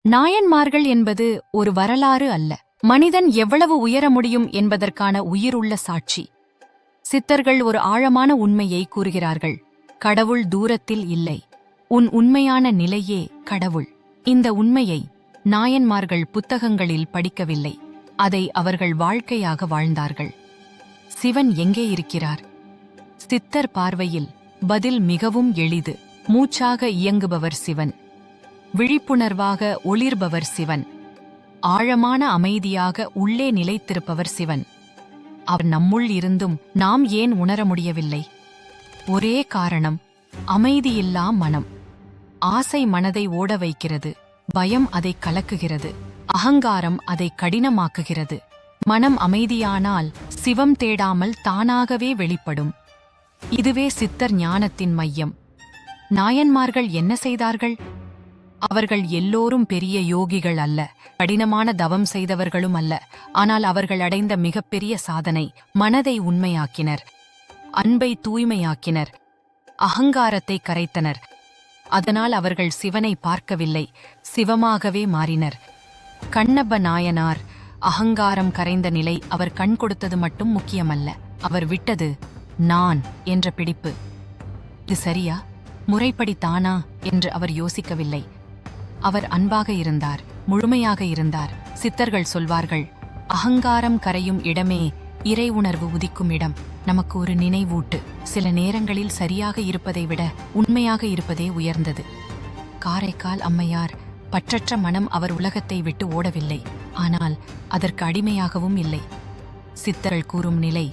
நாயன்மார்கள் என்பது ஒரு வரலாறு அல்ல, மனிதன் எவ்வளவு உயர முடியும் என்பதற்கான உயிருள்ள சாட்சி. சித்தர்கள் ஒரு ஆழமான உண்மையை கூறுகிறார்கள். கடவுள் தூரத்தில் இல்லை, உன் உண்மையான நிலையே கடவுள். இந்த உண்மையை நாயன்மார்கள் புத்தகங்களில் படிக்கவில்லை, அதை அவர்கள் வாழ்க்கையாக வாழ்ந்தார்கள். சிவன் எங்கே இருக்கிறார்? சித்தர் பார்வையில் பதில் மிகவும் எளிது. மூச்சாக இயங்குபவர் சிவன், விழிப்புணர்வாக ஒளிர்பவர் சிவன், ஆழமான அமைதியாக உள்ளே நிலைத்திருப்பவர் சிவன். அவர் நம்முள் இருந்தும் நாம் ஏன் உணர முடியவில்லை? ஒரே காரணம், அமைதியில்லா மனம். ஆசை மனதை ஓட வைக்கிறது, பயம் அதை கலக்குகிறது, அகங்காரம் அதை கடினமாக்குகிறது. மனம் அமைதியானால் சிவம் தேடாமல் தானாகவே வெளிப்படும். இதுவே சித்தர் ஞானத்தின் மையம். நாயன்மார்கள் என்ன செய்தார்கள்? அவர்கள் எல்லோரும் பெரிய யோகிகள் அல்ல, கடினமான தவம் செய்தவர்களும் அல்ல. ஆனால் அவர்கள் அடைந்த மிகப்பெரிய சாதனை, மனதை உண்மையாக்கினர், அன்பை தூய்மையாக்கினர், அகங்காரத்தை கரைத்தனர். அதனால் அவர்கள் சிவனை பார்க்கவில்லை, சிவமாகவே மாறினர். கண்ணப்ப நாயனார் அகங்காரம் கரைந்த நிலை அவர் கண் கொடுத்தது மட்டும் முக்கியமல்ல, அவர் விட்டது நான் என்ற பிடிப்பு. இது சரியா, முறைப்படி தானா என்று அவர் யோசிக்கவில்லை. அவர் அன்பாக இருந்தார், முழுமையாக இருந்தார். சித்தர்கள் சொல்வார்கள், அகங்காரம் கரையும் இடமே இறை உணர்வு உதிக்கும் இடம். நமக்கு ஒரு நினைவூட்டு, சில நேரங்களில் சரியாக இருப்பதை விட உண்மையாக இருப்பதே உயர்ந்தது. காரைக்கால் அம்மையார் பற்றற்ற மனம் அவர் உலகத்தை விட்டு ஓடவில்லை, ஆனால் அதற்கு அடிமையாகவும் இல்லை. சித்தர்கள் கூறும் நிலை,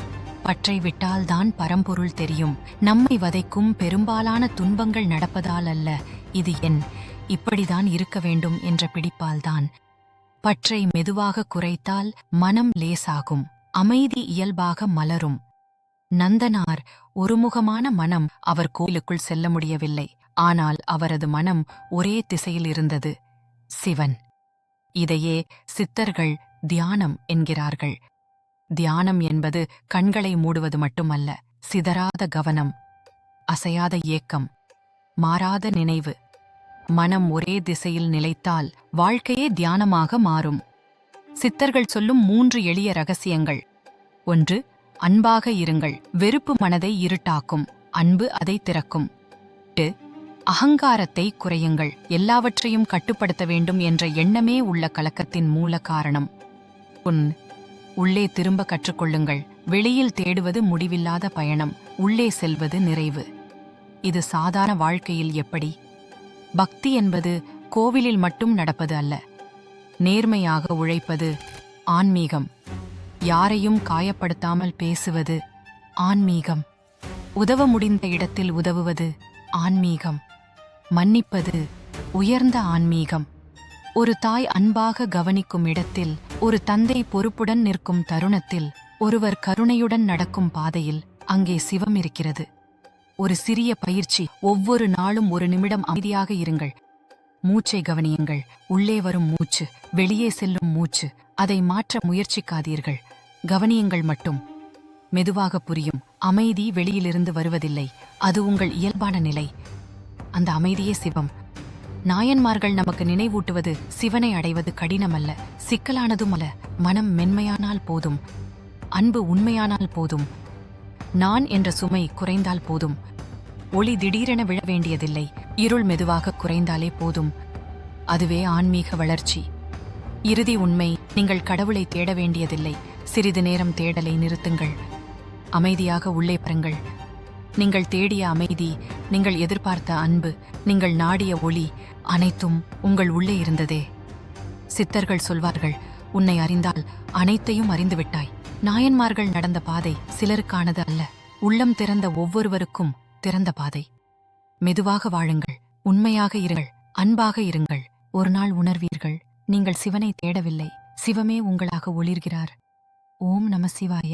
பற்றை விட்டால்தான் பரம்பொருள் தெரியும். நம்மை வதைக்கும் பெரும்பாலான துன்பங்கள் நடப்பதால் அல்ல, இது இப்படிதான் இருக்க வேண்டும் என்ற பிடிப்பால்தான். பற்றை மெதுவாக குறைத்தால் மனம் லேசாகும், அமைதி இயல்பாக மலரும். நந்தனார் ஒருமுகமான மனம், அவர் கோயிலுக்குள் செல்ல முடியவில்லை, ஆனால் அவரது மனம் ஒரே திசையில் இருந்தது, சிவன். இதையே சித்தர்கள் தியானம் என்கிறார்கள். தியானம் என்பது கண்களை மூடுவது மட்டுமல்ல, சிதறாத கவனம், அசையாத ஏக்கம், மாறாத நினைவு. மனம் ஒரே திசையில் நிலைத்தால் வாழ்க்கையே தியானமாக மாறும். சித்தர்கள் சொல்லும் 3 எளிய ரகசியங்கள். 1. அன்பாக இருங்கள், வெறுப்பு மனதை இருட்டாக்கும், அன்பு அதை திறக்கும். 2. அகங்காரத்தை குறையுங்கள், எல்லாவற்றையும் கட்டுப்படுத்த வேண்டும் என்ற எண்ணமே உள்ள கலக்கத்தின் மூல காரணம். உள்ளே திரும்ப கற்றுக்கொள்ளுங்கள், வெளியில் தேடுவது முடிவில்லாத பயணம், உள்ளே செல்வது நிறைவு. இது சாதாரண வாழ்க்கையில் எப்படி? பக்தி என்பது கோவிலில் மட்டும் நடப்பது அல்ல, நேர்மையாக உழைப்பது ஆன்மீகம். யாரையும் காயப்படுத்தாமல் பேசுவது ஆன்மீகம். உதவ முடிந்த இடத்தில் உதவுவது ஆன்மீகம். மன்னிப்பது உயர்ந்த ஆன்மீகம். ஒரு தாய் அன்பாக கவனிக்கும் இடத்தில், ஒரு தந்தை பொறுப்புடன் நிற்கும் தருணத்தில், ஒருவர் கருணையுடன் நடக்கும் பாதையில், அங்கே சிவம் இருக்கிறது. ஒரு சிறிய பயிற்சி, ஒவ்வொரு நாளும் 1 நிமிடம் அமைதியாக இருங்கள். மூச்சை கவனியுங்கள், உள்ளே வரும் மூச்சு, வெளியே செல்லும் மூச்சு. அதை மாற்ற முயற்சிக்காதீர்கள், கவனியுங்கள் மட்டும். மெதுவாக புரியும், அமைதி வெளியிலிருந்து வருவதில்லை, அது உங்கள் இயல்பான நிலை. அந்த அமைதியே சிவம். நாயன்மார்கள் நமக்கு நினைவூட்டுவது, சிவனை அடைவது கடினமல்ல, சிக்கலானதும் அல்ல. மனம் மென்மையானால் போதும், அன்பு உண்மையானால் போதும், நான் என்ற சுமை குறைந்தால் போதும். ஒளி திடீரென விழ வேண்டியதில்லை, இருள் மெதுவாக குறைந்தாலே போதும். அதுவே ஆன்மீக வளர்ச்சி. இறுதி உண்மை, நீங்கள் கடவுளை தேட வேண்டியதில்லை, சிறிது நேரம் தேடலை நிறுத்துங்கள். அமைதியாக உள்ளே பாருங்கள். நீங்கள் தேடிய அமைதி, நீங்கள் எதிர்பார்த்த அன்பு, நீங்கள் நாடிய ஒளி, அனைத்தும் உங்கள் உள்ளே இருந்ததே. சித்தர்கள் சொல்வார்கள், உன்னை அறிந்தால் அனைத்தையும் அறிந்துவிட்டாய். நாயன்மார்கள் நடந்த பாதை சிலருக்கானது அல்ல, உள்ளம் திறந்த ஒவ்வொருவருக்கும் திறந்த பாதை. மெதுவாக வாழுங்கள், உண்மையாக இருங்கள், அன்பாக இருங்கள். ஒரு நாள் உணர்வீர்கள், நீங்கள் சிவனை தேடவில்லை, சிவமே உங்களாக ஒளிர்கிறார். ஓம் நம சிவாய.